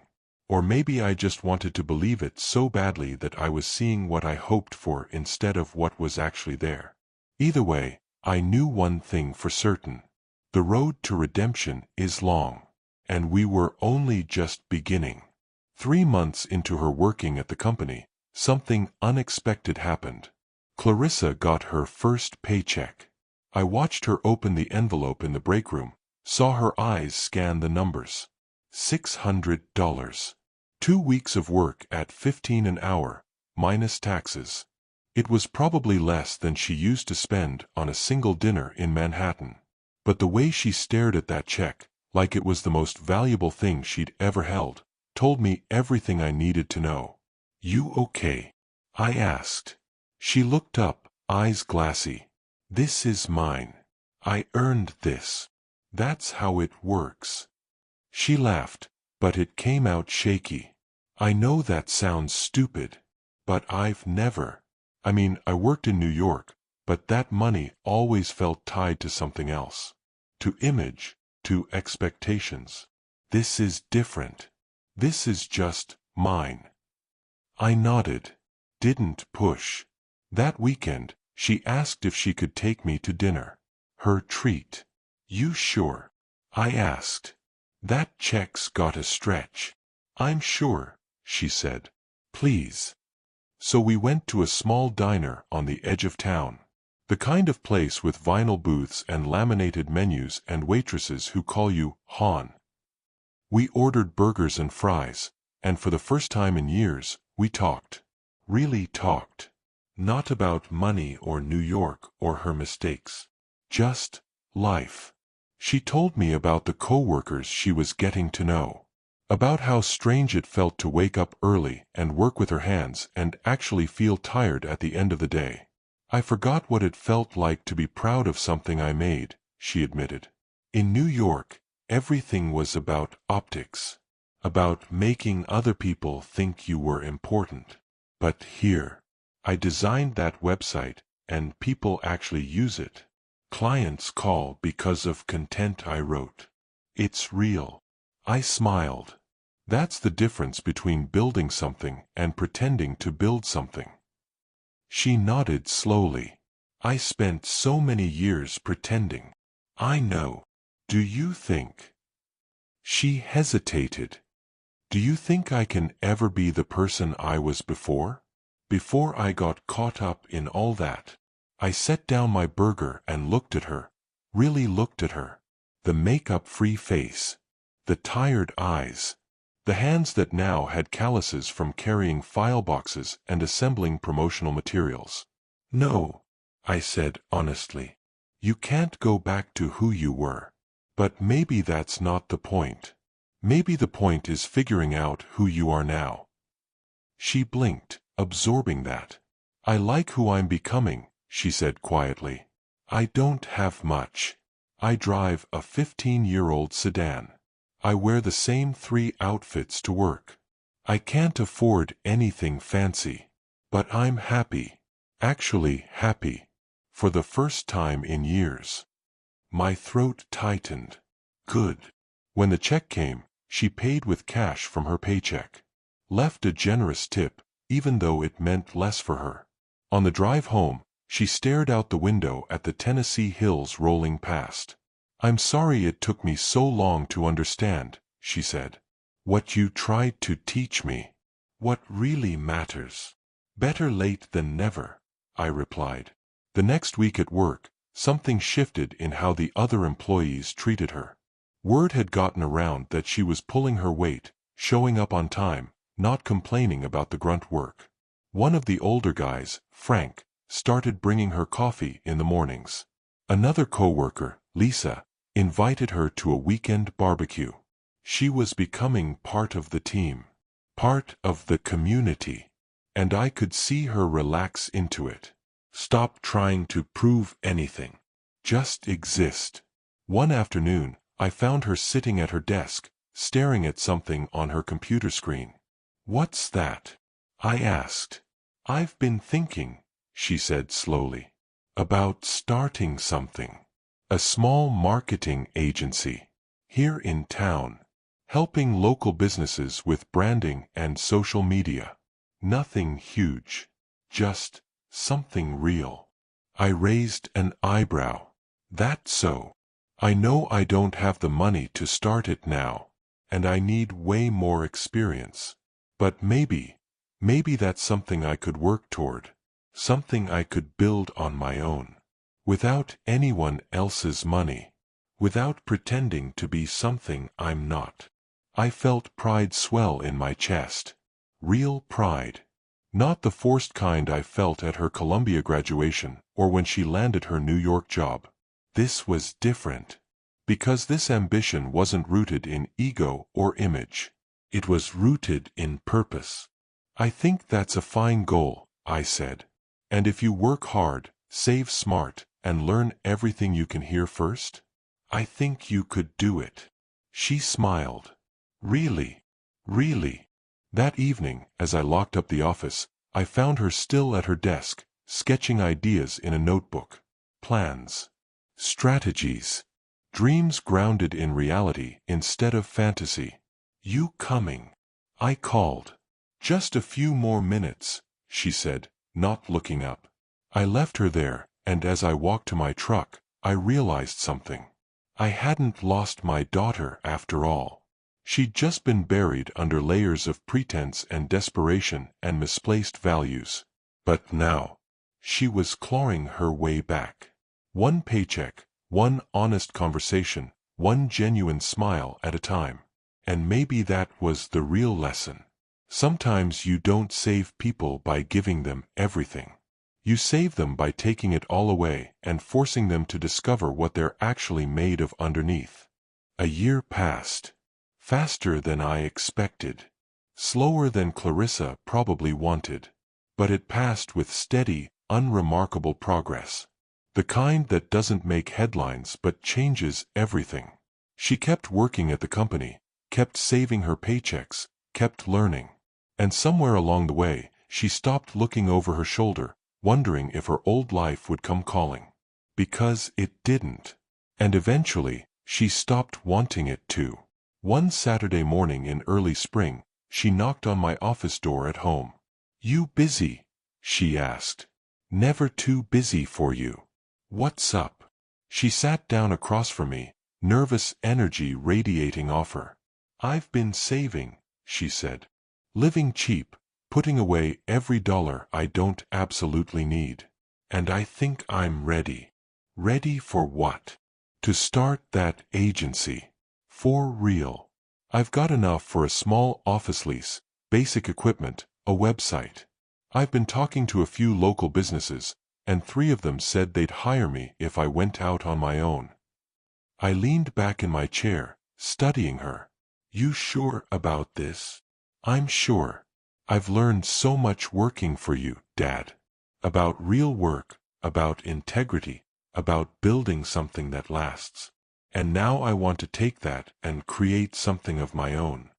Or maybe I just wanted to believe it so badly that I was seeing what I hoped for instead of what was actually there. Either way, I knew one thing for certain. The road to redemption is long. And we were only just beginning. 3 months into her working at the company, something unexpected happened. Clarissa got her first paycheck. I watched her open the envelope in the break room, saw her eyes scan the numbers. $600. 2 weeks of work at $15 an hour, minus taxes. It was probably less than she used to spend on a single dinner in Manhattan. But the way she stared at that check, like it was the most valuable thing she'd ever held, told me everything I needed to know. "You okay?" I asked. She looked up, eyes glassy. "This is mine. I earned this. That's how it works." She laughed, but it came out shaky. "I know that sounds stupid. But I've never. I worked in New York, but that money always felt tied to something else. To image, to expectations. This is different. This is just mine." I nodded. Didn't push. That weekend, she asked if she could take me to dinner. Her treat. "You sure?" I asked. "That check's got a stretch." "I'm sure," she said. "Please." So we went to a small diner on the edge of town. The kind of place with vinyl booths and laminated menus and waitresses who call you Hon. We ordered burgers and fries, and for the first time in years, we talked. Really talked. Not about money or New York or her mistakes. Just life. She told me about the co-workers she was getting to know. About how strange it felt to wake up early and work with her hands and actually feel tired at the end of the day. "I forgot what it felt like to be proud of something I made," she admitted. "In New York, everything was about optics. About making other people think you were important. But here, I designed that website, and people actually use it. Clients call because of content I wrote. It's real." I smiled. That's the difference between building something and pretending to build something. She nodded slowly. "I spent so many years pretending." "I know. Do you think?" She hesitated. "Do you think I can ever be the person I was before? Before I got caught up in all that?" I set down my burger and looked at her. Really looked at her. The makeup-free face. The tired eyes. The hands that now had calluses from carrying file boxes and assembling promotional materials. "No," I said honestly. "You can't go back to who you were. But maybe that's not the point. Maybe the point is figuring out who you are now." She blinked, absorbing that. "I like who I'm becoming," she said quietly. I don't have much. I drive a 15-year-old sedan. I wear the same 3 outfits to work. I can't afford anything fancy. But I'm happy. Actually happy. For the first time in years. My throat tightened. Good. When the check came, she paid with cash from her paycheck. Left a generous tip, even though it meant less for her. On the drive home, she stared out the window at the Tennessee hills rolling past. I'm sorry it took me so long to understand, she said. What you tried to teach me. What really matters. Better late than never, I replied. The next week at work, something shifted in how the other employees treated her. Word had gotten around that she was pulling her weight, showing up on time, not complaining about the grunt work. One of the older guys, Frank, started bringing her coffee in the mornings. Another coworker, Lisa, invited her to a weekend barbecue. She was becoming part of the team, part of the community, and I could see her relax into it. Stop trying to prove anything. Just exist. One afternoon, I found her sitting at her desk, staring at something on her computer screen. What's that? I asked. I've been thinking, she said slowly, about starting something. A small marketing agency. Here in town. Helping local businesses with branding and social media. Nothing huge. Just something real. I raised an eyebrow. That's so. I know I don't have the money to start it now, and I need way more experience. But maybe that's something I could work toward. Something I could build on my own. Without anyone else's money. Without pretending to be something I'm not. I felt pride swell in my chest. Real pride. Not the forced kind I felt at her Columbia graduation or when she landed her New York job. This was different. Because this ambition wasn't rooted in ego or image. It was rooted in purpose. I think that's a fine goal, I said. And if you work hard, save smart, and learn everything you can hear first, I think you could do it. She smiled. Really? Really? That evening, as I locked up the office, I found her still at her desk, sketching ideas in a notebook. Plans. Strategies. Dreams grounded in reality instead of fantasy. You coming? I called. Just a few more minutes, she said, not looking up. I left her there, and as I walked to my truck, I realized something. I hadn't lost my daughter after all. She'd just been buried under layers of pretense and desperation and misplaced values. But now, she was clawing her way back. One paycheck, one honest conversation, one genuine smile at a time. And maybe that was the real lesson. Sometimes you don't save people by giving them everything. You save them by taking it all away and forcing them to discover what they're actually made of underneath. A year passed. Faster than I expected. Slower than Clarissa probably wanted. But it passed with steady, unremarkable progress. The kind that doesn't make headlines but changes everything. She kept working at the company, kept saving her paychecks, kept learning. And somewhere along the way, she stopped looking over her shoulder, wondering if her old life would come calling. Because it didn't. And eventually, she stopped wanting it to. One Saturday morning in early spring, she knocked on my office door at home. You busy? She asked. Never too busy for you. What's up? She sat down across from me, nervous energy radiating off her. I've been saving, she said. Living cheap, putting away every dollar I don't absolutely need. And I think I'm ready. Ready for what? To start that agency. For real. I've got enough for a small office lease, basic equipment, a website. I've been talking to a few local businesses, and 3 of them said they'd hire me if I went out on my own. I leaned back in my chair, studying her. You sure about this? I'm sure. I've learned so much working for you, Dad. About real work, about integrity, about building something that lasts. And now I want to take that and create something of my own.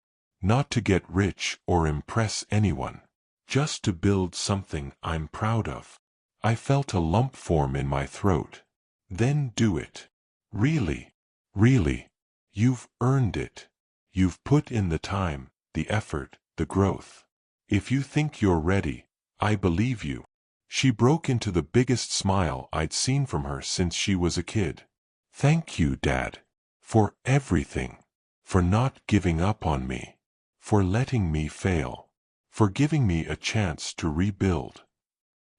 Not to get rich or impress anyone. Just to build something I'm proud of. I felt a lump form in my throat. Then do it. Really. Really. You've earned it. You've put in the time, the effort, the growth. If you think you're ready, I believe you. She broke into the biggest smile I'd seen from her since she was a kid. Thank you, Dad. For everything. For not giving up on me. For letting me fail. For giving me a chance to rebuild.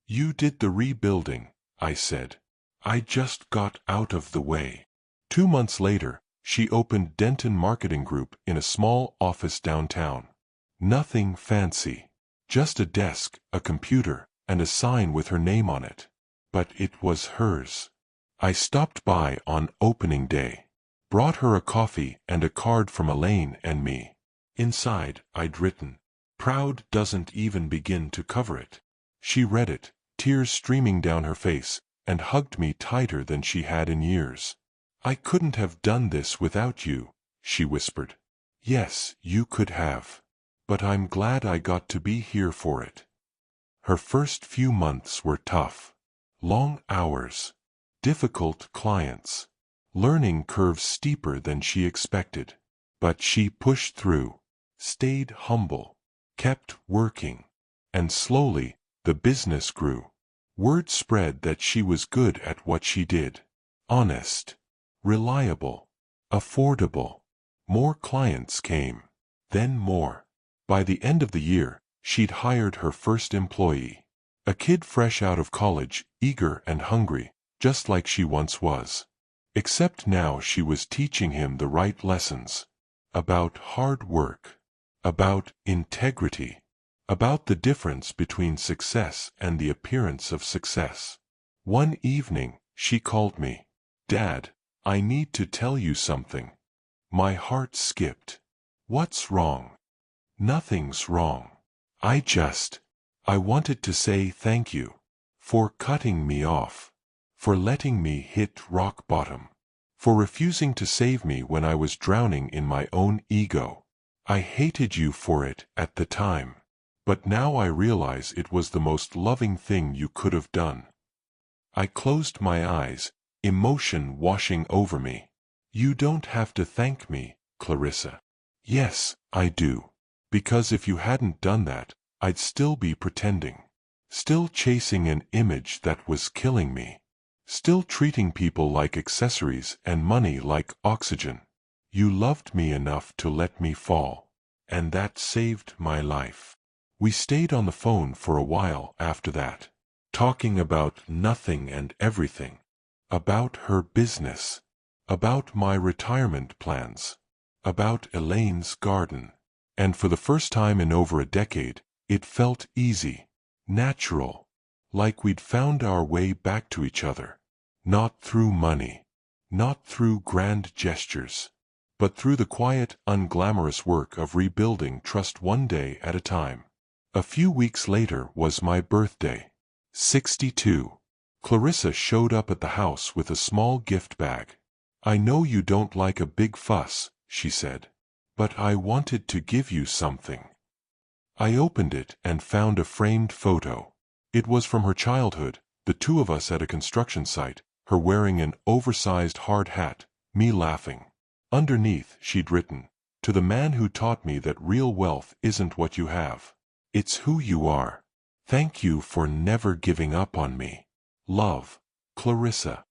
You did the rebuilding, I said. I just got out of the way. 2 months later, she opened Denton Marketing Group in a small office downtown. Nothing fancy. Just a desk, a computer, and a sign with her name on it. But it was hers. I stopped by on opening day. Brought her a coffee and a card from Elaine and me. Inside, I'd written, "Proud doesn't even begin to cover it." She read it, tears streaming down her face, and hugged me tighter than she had in years. "I couldn't have done this without you," she whispered. "Yes, you could have. But I'm glad I got to be here for it." Her first few months were tough. Long hours. Difficult clients. Learning curves steeper than she expected. But she pushed through. Stayed humble. Kept working. And slowly, the business grew. Word spread that she was good at what she did. Honest. Reliable. Affordable. More clients came. Then more. By the end of the year, she'd hired her first employee. A kid fresh out of college, eager and hungry, just like she once was. Except now she was teaching him the right lessons. About hard work. About integrity. About the difference between success and the appearance of success. One evening, she called me. "Dad, I need to tell you something." My heart skipped. "What's wrong?" "Nothing's wrong. I wanted to say thank you. For cutting me off. For letting me hit rock bottom. For refusing to save me when I was drowning in my own ego. I hated you for it at the time. But now I realize it was the most loving thing you could have done." I closed my eyes, emotion washing over me. "You don't have to thank me, Clarissa." "Yes, I do. Because if you hadn't done that, I'd still be pretending. Still chasing an image that was killing me. Still treating people like accessories and money like oxygen. You loved me enough to let me fall. And that saved my life." We stayed on the phone for a while after that. Talking about nothing and everything. About her business. About my retirement plans. About Elaine's garden. And for the first time in over a decade, it felt easy. Natural. Like we'd found our way back to each other. Not through money. Not through grand gestures. But through the quiet, unglamorous work of rebuilding trust one day at a time. A few weeks later was my birthday. 62. Clarissa showed up at the house with a small gift bag. "I know you don't like a big fuss," she said. "But I wanted to give you something." I opened it and found a framed photo. It was from her childhood, the two of us at a construction site, her wearing an oversized hard hat, me laughing. Underneath, she'd written, "To the man who taught me that real wealth isn't what you have. It's who you are. Thank you for never giving up on me. Love, Clarissa."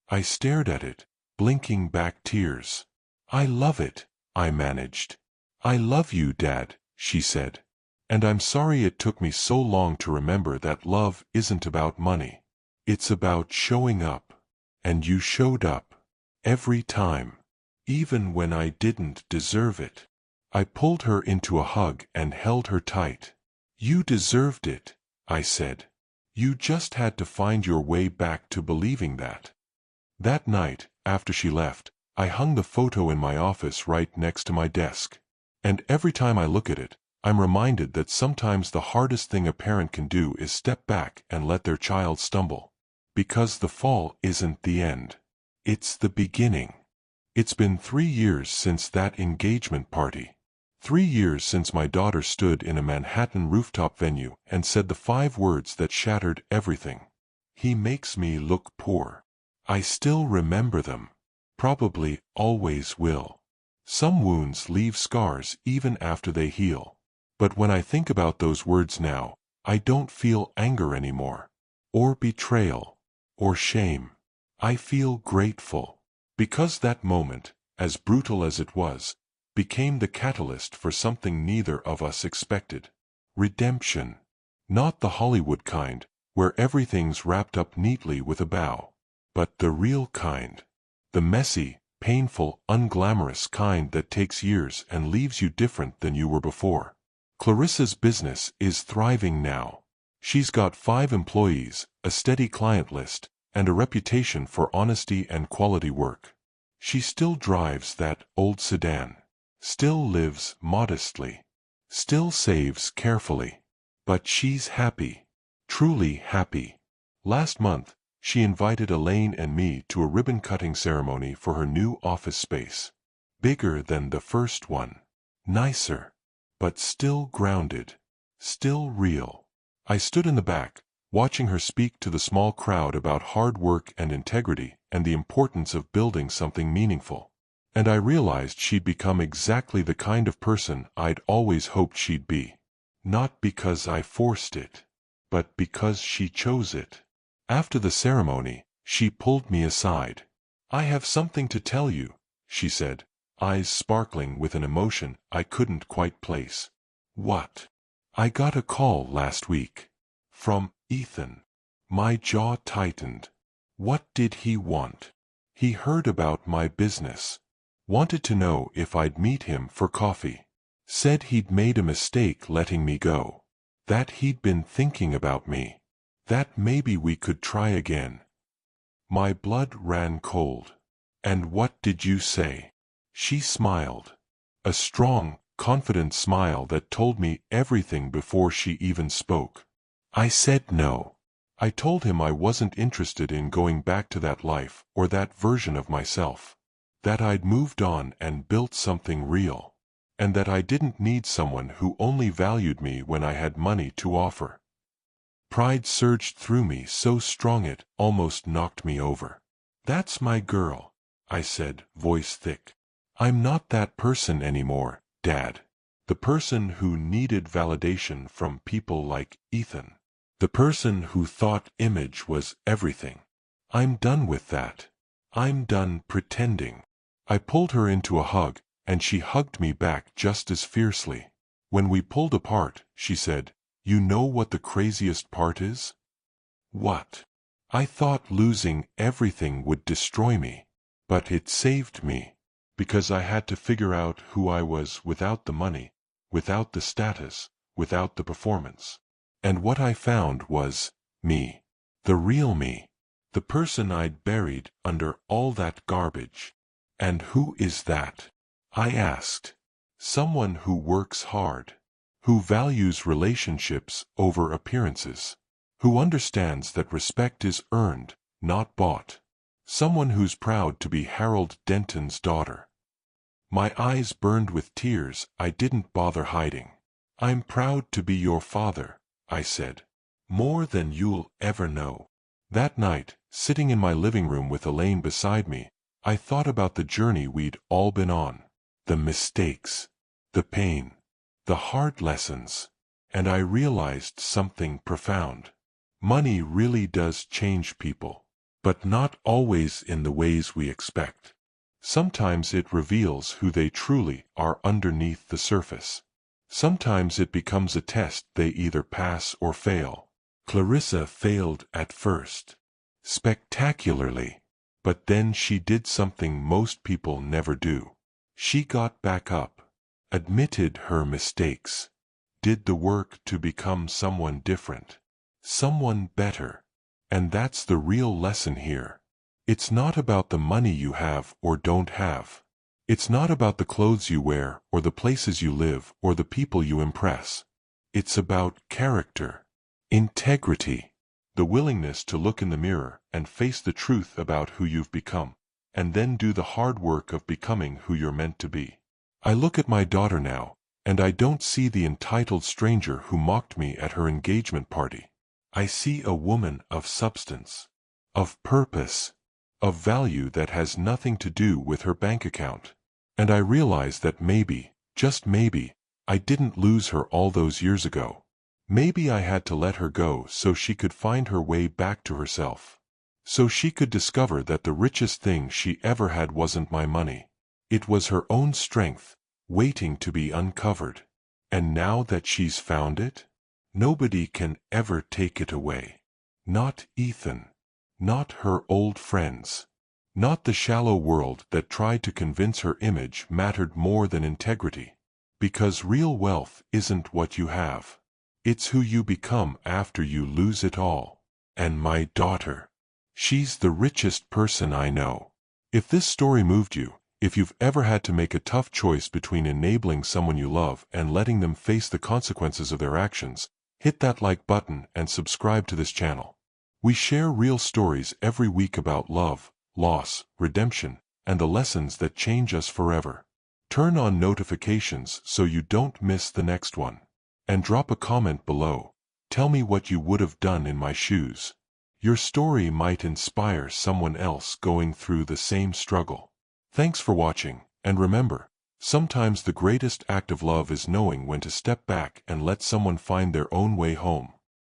I stared at it, blinking back tears. "I love it," I managed. "I love you, Dad," she said. "And I'm sorry it took me so long to remember that love isn't about money. It's about showing up. And you showed up. Every time. Even when I didn't deserve it." I pulled her into a hug and held her tight. "You deserved it," I said. "You just had to find your way back to believing that." That night, after she left, I hung the photo in my office right next to my desk. And every time I look at it, I'm reminded that sometimes the hardest thing a parent can do is step back and let their child stumble. Because the fall isn't the end. It's the beginning. It's been 3 years since that engagement party. 3 years since my daughter stood in a Manhattan rooftop venue and said the 5 words that shattered everything. He makes me look poor. I still remember them. Probably always will. Some wounds leave scars even after they heal. But when I think about those words now, I don't feel anger anymore. Or betrayal. Or shame. I feel grateful. Because that moment, as brutal as it was, became the catalyst for something neither of us expected. Redemption. Not the Hollywood kind, where everything's wrapped up neatly with a bow. But the real kind. The messy, painful, unglamorous kind that takes years and leaves you different than you were before. Clarissa's business is thriving now. She's got 5 employees, a steady client list, and a reputation for honesty and quality work. She still drives that old sedan. Still lives modestly. Still saves carefully. But she's happy. Truly happy. Last month, she invited Elaine and me to a ribbon-cutting ceremony for her new office space. Bigger than the first one. Nicer. But still grounded. Still real. I stood in the back, watching her speak to the small crowd about hard work and integrity and the importance of building something meaningful. And I realized she'd become exactly the kind of person I'd always hoped she'd be. Not because I forced it, but because she chose it. After the ceremony, she pulled me aside. "I have something to tell you," she said, eyes sparkling with an emotion I couldn't quite place. "What?" "I got a call last week. From Ethan." My jaw tightened. What did he want? He heard about my business. Wanted to know if I'd meet him for coffee. Said he'd made a mistake letting me go. That he'd been thinking about me. That maybe we could try again. My blood ran cold. "And what did you say?" She smiled. A strong, confident smile that told me everything before she even spoke. I said no. I told him I wasn't interested in going back to that life or that version of myself. That I'd moved on and built something real. And that I didn't need someone who only valued me when I had money to offer. Pride surged through me so strong it almost knocked me over. "That's my girl," I said, voice thick. "I'm not that person anymore, Dad. The person who needed validation from people like Ethan. The person who thought image was everything. I'm done with that. I'm done pretending." I pulled her into a hug, and she hugged me back just as fiercely. When we pulled apart, she said, "You know what the craziest part is?" "What?" "I thought losing everything would destroy me. But it saved me. Because I had to figure out who I was without the money, without the status, without the performance. And what I found was me. The real me. The person I'd buried under all that garbage." "And who is that?" I asked. "Someone who works hard. Who values relationships over appearances. Who understands that respect is earned, not bought. Someone who's proud to be Harold Denton's daughter." My eyes burned with tears I didn't bother hiding. "I'm proud to be your father," I said. "More than you'll ever know." That night, sitting in my living room with Elaine beside me, I thought about the journey we'd all been on. The mistakes. The pain. The hard lessons. And I realized something profound. Money really does change people. But not always in the ways we expect. Sometimes it reveals who they truly are underneath the surface. Sometimes it becomes a test they either pass or fail. Clarissa failed at first. Spectacularly. But then she did something most people never do. She got back up. Admitted her mistakes. Did the work to become someone different. Someone better. And that's the real lesson here. It's not about the money you have or don't have. It's not about the clothes you wear or the places you live or the people you impress. It's about character. Integrity. The willingness to look in the mirror and face the truth about who you've become, and then do the hard work of becoming who you're meant to be. I look at my daughter now, and I don't see the entitled stranger who mocked me at her engagement party. I see a woman of substance, of purpose, of value that has nothing to do with her bank account. And I realize that maybe, just maybe, I didn't lose her all those years ago. Maybe I had to let her go so she could find her way back to herself. So she could discover that the richest thing she ever had wasn't my money. It was her own strength, waiting to be uncovered. And now that she's found it, nobody can ever take it away. Not Ethan. Not her old friends. Not the shallow world that tried to convince her image mattered more than integrity. Because real wealth isn't what you have. It's who you become after you lose it all. And my daughter, she's the richest person I know. If this story moved you, if you've ever had to make a tough choice between enabling someone you love and letting them face the consequences of their actions, hit that like button and subscribe to this channel. We share real stories every week about love, loss, redemption, and the lessons that change us forever. Turn on notifications so you don't miss the next one. And drop a comment below. Tell me what you would have done in my shoes. Your story might inspire someone else going through the same struggle. Thanks for watching, and remember, sometimes the greatest act of love is knowing when to step back and let someone find their own way home.